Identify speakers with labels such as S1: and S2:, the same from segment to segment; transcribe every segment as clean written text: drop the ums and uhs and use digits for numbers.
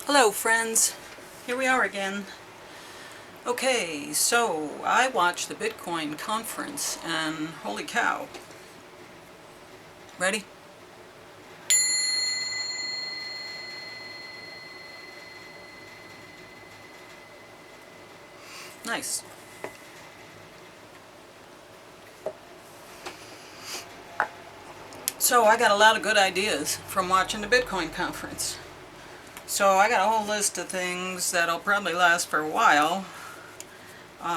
S1: Hello friends, here we are again. Okay, so I watched the Bitcoin conference and holy cow. Ready? Nice. So I got a lot of good ideas from watching the Bitcoin conference. So I got a whole list of things that'll probably last for a while.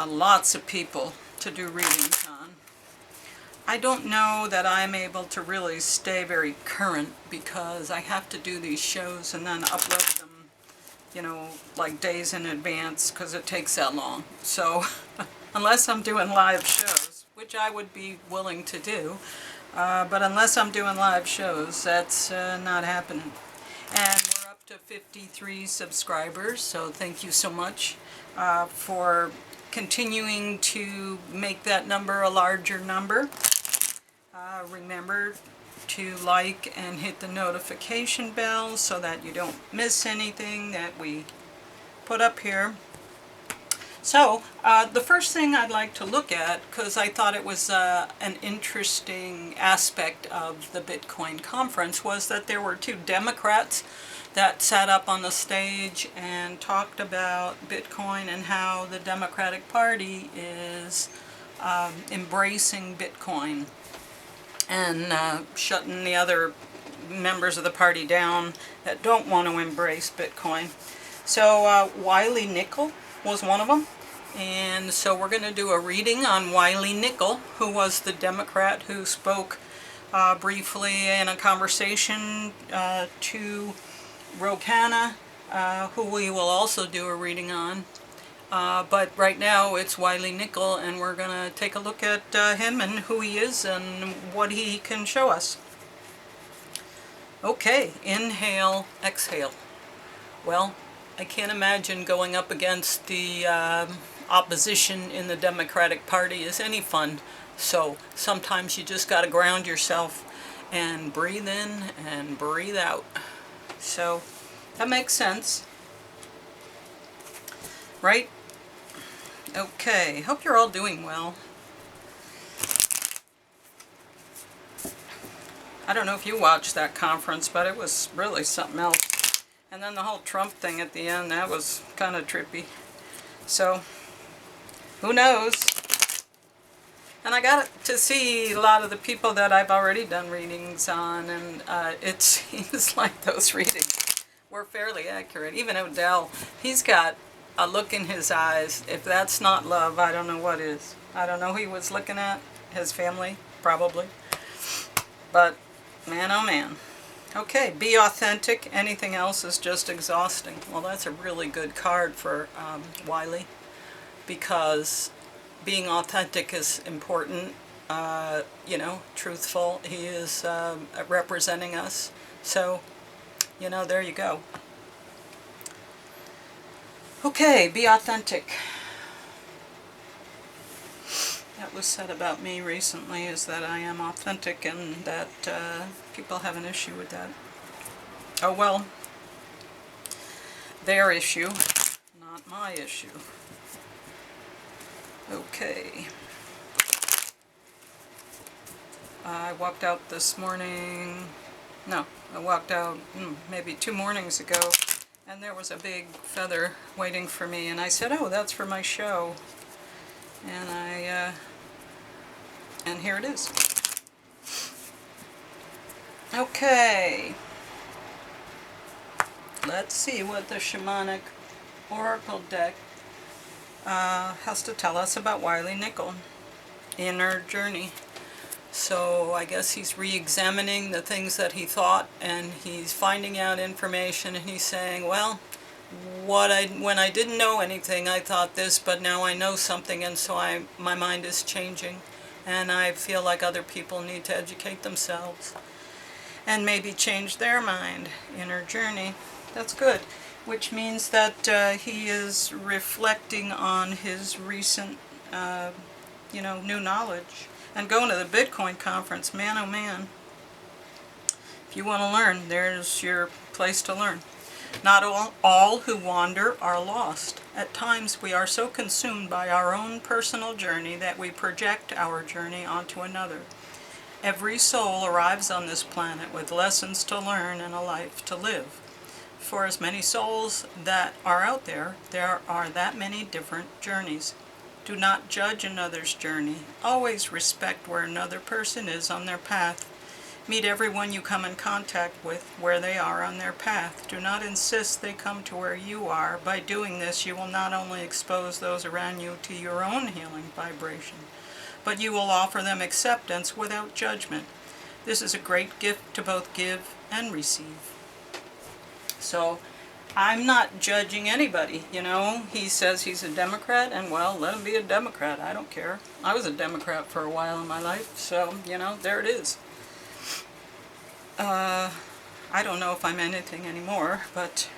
S1: Lots of people to do readings on. I don't know that I'm able to really stay very current because I have to do these shows and then upload them, like days in advance because it takes that long. So unless I'm doing live shows, which I would be willing to do, but unless I'm doing live shows, that's not happening. And we're up to 53 subscribers, so thank you so much for continuing to make that number a larger number. Remember to like and hit the notification bell so that you don't miss anything that we put up here. So the first thing I'd like to look at, because I thought it was an interesting aspect of the Bitcoin conference, was that there were two Democrats that sat up on the stage and talked about Bitcoin and how the Democratic Party is embracing Bitcoin and shutting the other members of the party down that don't want to embrace Bitcoin. So Wiley Nickel was one of them. And so we're going to do a reading on Wiley Nickel, who was the Democrat who spoke briefly in a conversation to Rokana, who we will also do a reading on. But right now it's Wiley Nickel, and we're going to take a look at him and who he is and what he can show us. Okay, inhale, exhale. Well, I can't imagine going up against the opposition in the Democratic Party is any fun. So sometimes you just got to ground yourself and breathe in and breathe out. So that makes sense, right? Okay, hope you're all doing well. I don't know if you watched that conference, but it was really something else. And then the whole Trump thing at the end, that was kind of trippy. So, who knows? And I got to see a lot of the people that I've already done readings on, and it seems like those readings were fairly accurate. Even Odell, he's got a look in his eyes. If that's not love, I don't know what is. I don't know who he was looking at. His family, probably. But, man oh man. Okay, be authentic. Anything else is just exhausting. Well, that's a really good card for Wiley, because being authentic is important. Truthful. He is representing us. So, there you go. Okay, be authentic. That was said about me recently, is that I am authentic, and that people have an issue with that. Oh well, their issue, not my issue. Okay. I walked out this morning, I walked out maybe 2 mornings ago, and there was a big feather waiting for me, and I said, oh, that's for my show. And and here it is. Okay. Let's see what the Shamanic Oracle deck has to tell us about Wiley Nickel, inner journey. So I guess he's re-examining the things that he thought, and he's finding out information, and he's saying, well, when I didn't know anything, I thought this, but now I know something, and so my mind is changing, and I feel like other people need to educate themselves and maybe change their mind. Inner journey. That's good. Which means that he is reflecting on his recent, new knowledge. And going to the Bitcoin conference, man oh man. If you want to learn, there's your place to learn. Not all who wander are lost. At times we are so consumed by our own personal journey that we project our journey onto another. Every soul arrives on this planet with lessons to learn and a life to live. For as many souls that are out there, there are that many different journeys. Do not judge another's journey. Always respect where another person is on their path. Meet everyone you come in contact with where they are on their path. Do not insist they come to where you are. By doing this, you will not only expose those around you to your own healing vibration, but you will offer them acceptance without judgment. This is a great gift to both give and receive. So, I'm not judging anybody, you know. He says he's a Democrat, and well, let him be a Democrat. I don't care. I was a Democrat for a while in my life, so, you know, there it is. I don't know if I'm anything anymore, but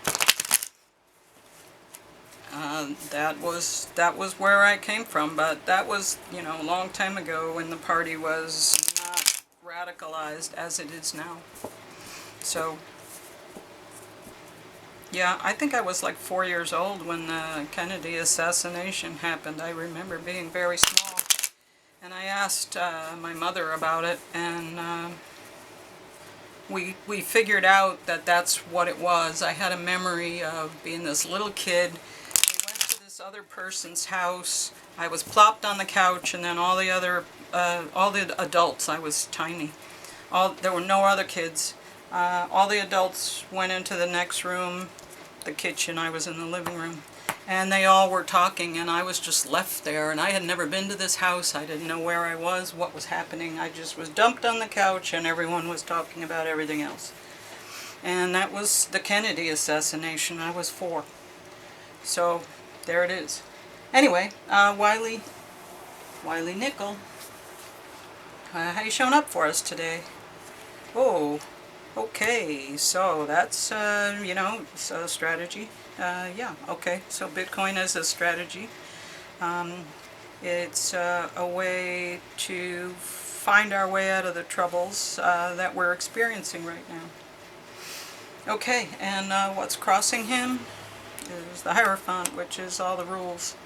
S1: that was where I came from. But that was, you know, a long time ago when the party was not radicalized as it is now. So, yeah, I think I was like 4 years old when the Kennedy assassination happened. I remember being very small, and I asked my mother about it, and we figured out that that's what it was. I had a memory of being this little kid. We went to this other person's house. I was plopped on the couch, and then all the adults, I was tiny. There were no other kids. All the adults went into the next room, the kitchen. I was in the living room. And they all were talking, and I was just left there. And I had never been to this house. I didn't know where I was, what was happening. I just was dumped on the couch, and everyone was talking about everything else. And that was the Kennedy assassination. I was 4. So, there it is. Anyway, Wiley Nickel, how you showing up for us today? Oh, okay, so that's, you know, so strategy. Yeah, okay, so Bitcoin is a strategy. It's a way to find our way out of the troubles that we're experiencing right now. Okay, and what's crossing him is the Hierophant, which is all the rules.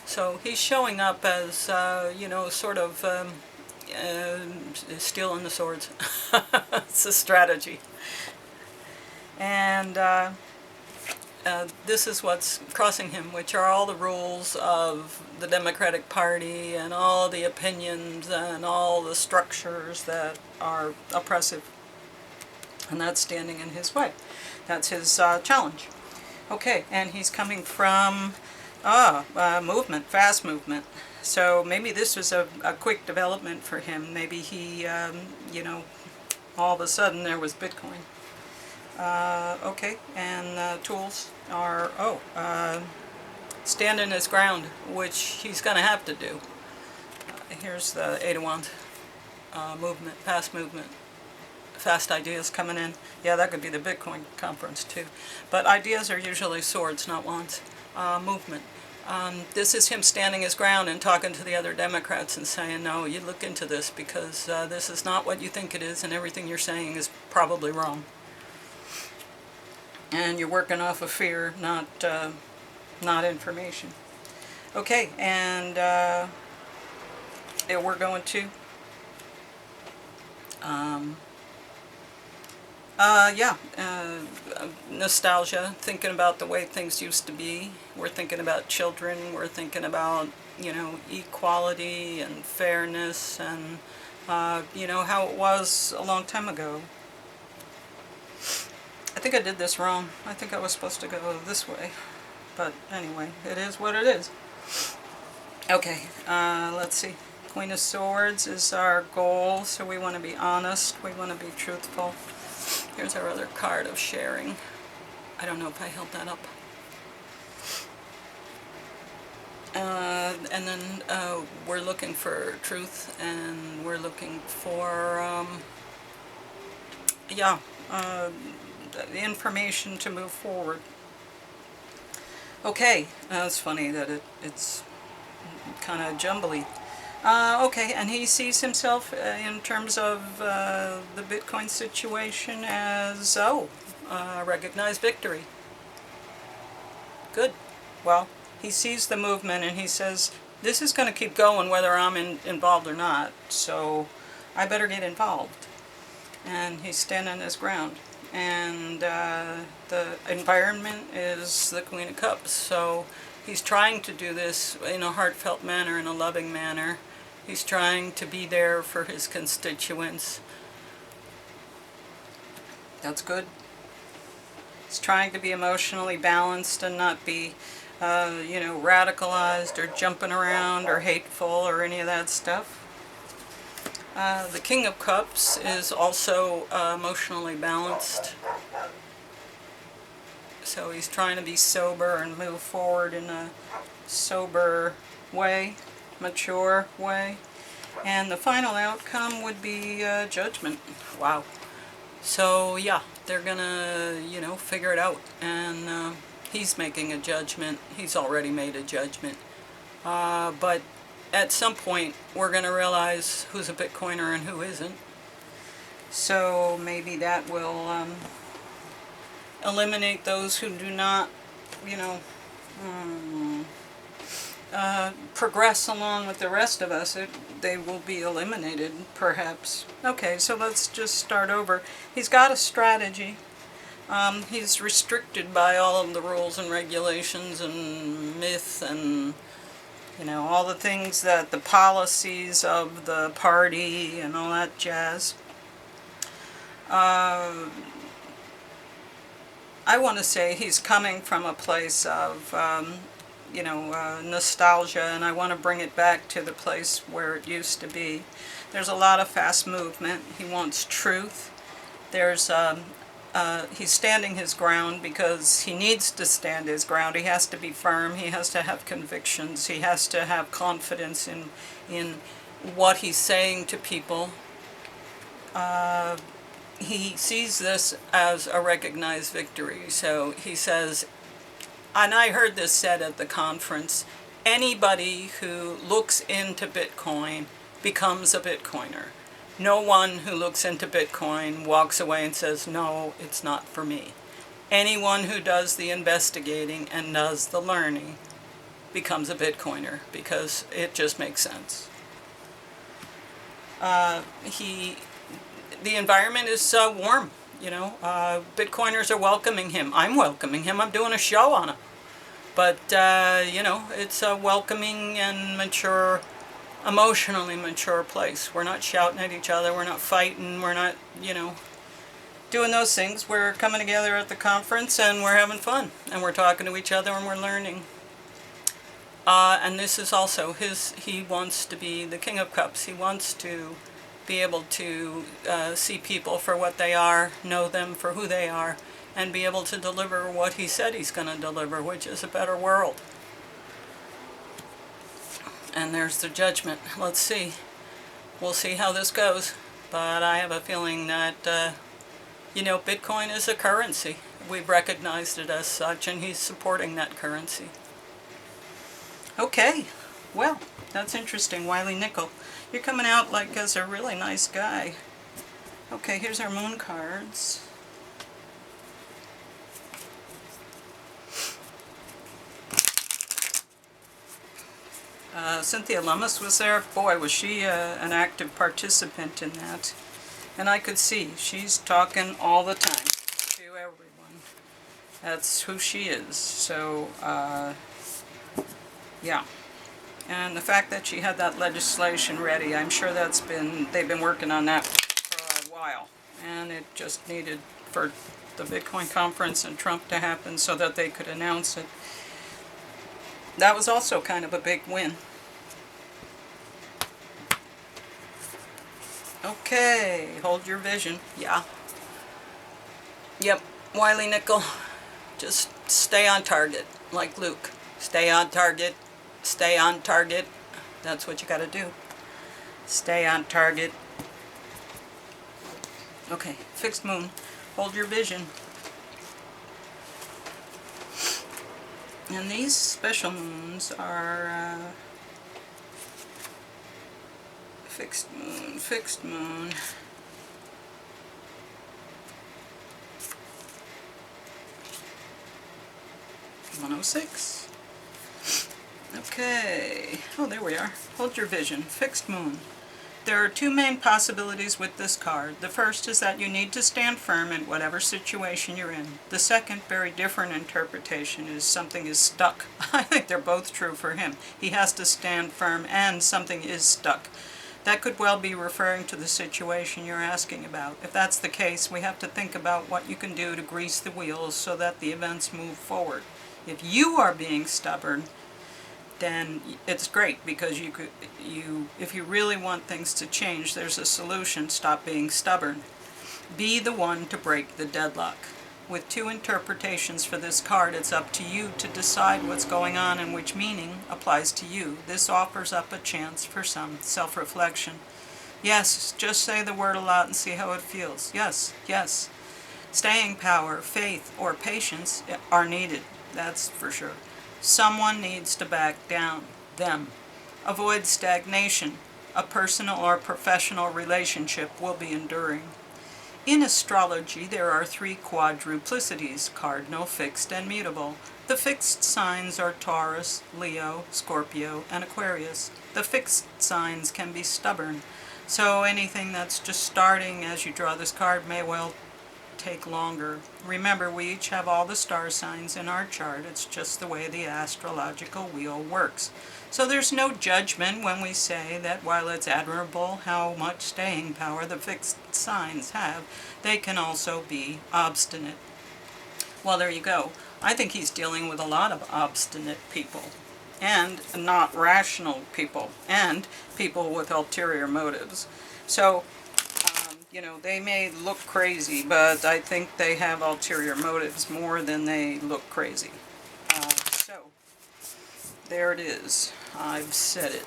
S1: So he's showing up as, you know, sort of stealing the swords. It's a strategy. And this is what's crossing him, which are all the rules of the Democratic Party and all the opinions and all the structures that are oppressive. And that's standing in his way. That's his challenge. Okay, and he's coming from movement, fast movement. So maybe this was a quick development for him. Maybe he, you know, all of a sudden there was Bitcoin. Okay, and tools are, standing his ground, which he's going to have to do. Here's the 8 of Wands, movement, fast movement, fast ideas coming in. Yeah, that could be the Bitcoin conference too. But ideas are usually swords, not wands. Movement. This is him standing his ground and talking to the other Democrats and saying, no, you look into this because this is not what you think it is, and everything you're saying is probably wrong. And you're working off of fear, not information. Okay, and we're going to nostalgia, thinking about the way things used to be. We're thinking about children, we're thinking about, you know, equality and fairness and, you know, how it was a long time ago. I think I did this wrong. I think I was supposed to go this way. But anyway, it is what it is. Okay, let's see. Queen of Swords is our goal, so we want to be honest, we want to be truthful. Here's our other card of sharing. I don't know if I held that up. And then we're looking for truth, and we're looking for, the information to move forward. Okay, it's funny that it's kind of jumbly. Okay, and he sees himself in terms of the Bitcoin situation as, recognized victory. Good. Well, he sees the movement and he says, this is going to keep going whether I'm involved or not, so I better get involved. And he's standing his ground. And the environment is the Queen of Cups, so he's trying to do this in a heartfelt manner, in a loving manner. He's trying to be there for his constituents. That's good. He's trying to be emotionally balanced and not be, radicalized or jumping around or hateful or any of that stuff. The King of Cups is also emotionally balanced. So he's trying to be sober and move forward in a sober way, mature way. And the final outcome would be judgment. Wow. So yeah, they're gonna, figure it out. And he's making a judgment. He's already made a judgment. But at some point, we're going to realize who's a Bitcoiner and who isn't. So maybe that will eliminate those who do not, progress along with the rest of us. They will be eliminated, perhaps. Okay, so let's just start over. He's got a strategy. He's restricted by all of the rules and regulations and myth and all the things that the policies of the party and all that jazz. I want to say he's coming from a place of, nostalgia, and I want to bring it back to the place where it used to be. There's a lot of fast movement. He wants truth. He's standing his ground because he needs to stand his ground. He has to be firm. He has to have convictions. He has to have confidence in what he's saying to people. He sees this as a recognized victory. So he says, and I heard this said at the conference, anybody who looks into Bitcoin becomes a Bitcoiner. No one who looks into Bitcoin walks away and says, no, it's not for me. Anyone who does the investigating and does the learning becomes a Bitcoiner because it just makes sense. The environment is warm, Bitcoiners are welcoming him. I'm welcoming him. I'm doing a show on him. But, it's a welcoming and mature, emotionally mature place. We're not shouting at each other, we're not fighting, we're not, doing those things. We're coming together at the conference and we're having fun. And we're talking to each other and we're learning. And this is also he wants to be the King of Cups. He wants to be able to see people for what they are, know them for who they are, and be able to deliver what he said he's going to deliver, which is a better world. And there's the judgment. Let's see. We'll see how this goes. But I have a feeling that, Bitcoin is a currency. We've recognized it as such, and he's supporting that currency. Okay. Well, that's interesting. Wiley Nickel. You're coming out like as a really nice guy. Okay, here's our moon cards. Cynthia Lummis was there. Boy, was she an active participant in that. And I could see she's talking all the time to everyone. That's who she is. So, yeah. And the fact that she had that legislation ready, I'm sure they've been working on that for a while. And it just needed for the Bitcoin conference and Trump to happen so that they could announce it. That was also kind of a big win. Okay, hold your vision. Yeah. Yep, Wiley Nickel. Just stay on target, like Luke. Stay on target. Stay on target. That's what you gotta do. Stay on target. Okay, fixed moon. Hold your vision. And these special moons are fixed moon, fixed moon. 106. Okay. Oh, there we are. Hold your vision. Fixed moon. There are two main possibilities with this card. The first is that you need to stand firm in whatever situation you're in. The second, very different interpretation is something is stuck. I think they're both true for him. He has to stand firm and something is stuck. That could well be referring to the situation you're asking about. If that's the case, we have to think about what you can do to grease the wheels so that the events move forward. If you are being stubborn, then it's great, because if you really want things to change, there's a solution. Stop being stubborn. Be the one to break the deadlock. With two interpretations for this card, it's up to you to decide what's going on and which meaning applies to you. This offers up a chance for some self-reflection. Yes, just say the word aloud and see how it feels. Yes, yes. Staying power, faith, or patience are needed, that's for sure. Someone needs to back down. Them. Avoid stagnation. A personal or professional relationship will be enduring. In astrology, there are three quadruplicities: cardinal, fixed, and mutable. The fixed signs are Taurus, Leo, Scorpio, and Aquarius. The fixed signs can be stubborn, so anything that's just starting as you draw this card may well take longer. Remember, we each have all the star signs in our chart. It's just the way the astrological wheel works. So there's no judgment when we say that while it's admirable how much staying power the fixed signs have, they can also be obstinate. Well, there you go. I think he's dealing with a lot of obstinate people, and not rational people, and people with ulterior motives. So you know, they may look crazy, but I think they have ulterior motives more than they look crazy. So, there it is. I've said it.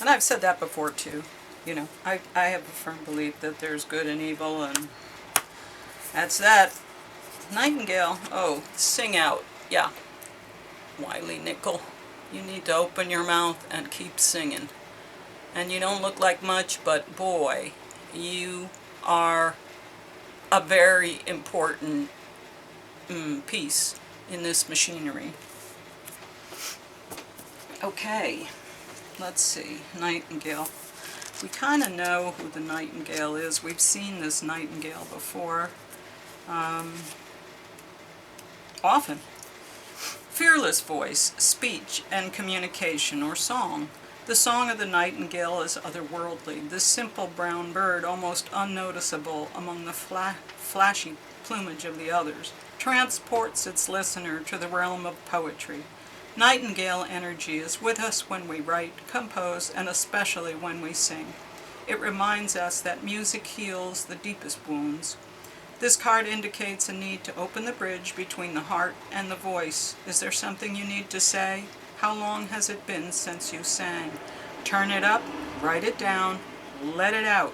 S1: And I've said that before too. You know, I have a firm belief that there's good and evil, and that's that. Nightingale. Oh, sing out. Yeah. Wiley Nickel. You need to open your mouth and keep singing. And you don't look like much, but boy, you are a very important piece in this machinery. Okay, let's see, Nightingale. We kind of know who the Nightingale is. We've seen this Nightingale before. Often. Fearless voice, speech, and communication, or song. The song of the nightingale is otherworldly. This simple brown bird, almost unnoticeable among the flashy plumage of the others, transports its listener to the realm of poetry. Nightingale energy is with us when we write, compose, and especially when we sing. It reminds us that music heals the deepest wounds. This card indicates a need to open the bridge between the heart and the voice. Is there something you need to say? How long has it been since you sang? Turn it up, write it down, let it out.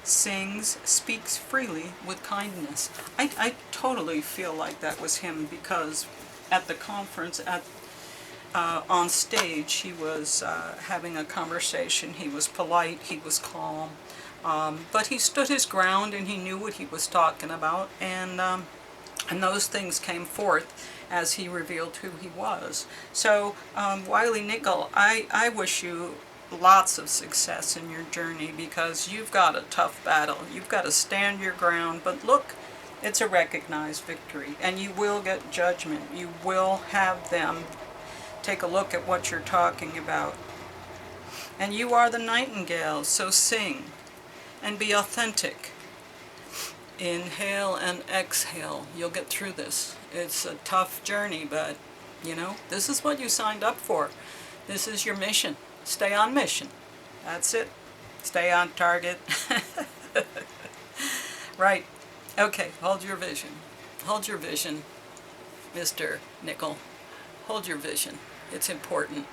S1: Sings, speaks freely with kindness. I totally feel like that was him, because at the conference, on stage, he was having a conversation. He was polite, he was calm, but he stood his ground and he knew what he was talking about, and those things came forth as he revealed who he was. So, Wiley Nickel, I wish you lots of success in your journey, because you've got a tough battle. You've got to stand your ground, but look, it's a recognized victory, and you will get judgment. You will have them take a look at what you're talking about. And you are the nightingale, so sing and be authentic. Inhale and exhale. You'll get through this. It's a tough journey, but, you know, this is what you signed up for. This is your mission. Stay on mission. That's it. Stay on target. Right. Okay, hold your vision. Hold your vision, Mr. Nickel. Hold your vision. It's important.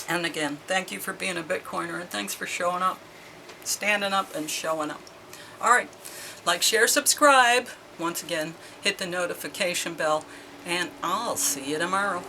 S1: And again, thank you for being a Bitcoiner, and thanks for showing up. Standing up and showing up. Alright. Like, share, subscribe. Once again, hit the notification bell, and I'll see you tomorrow.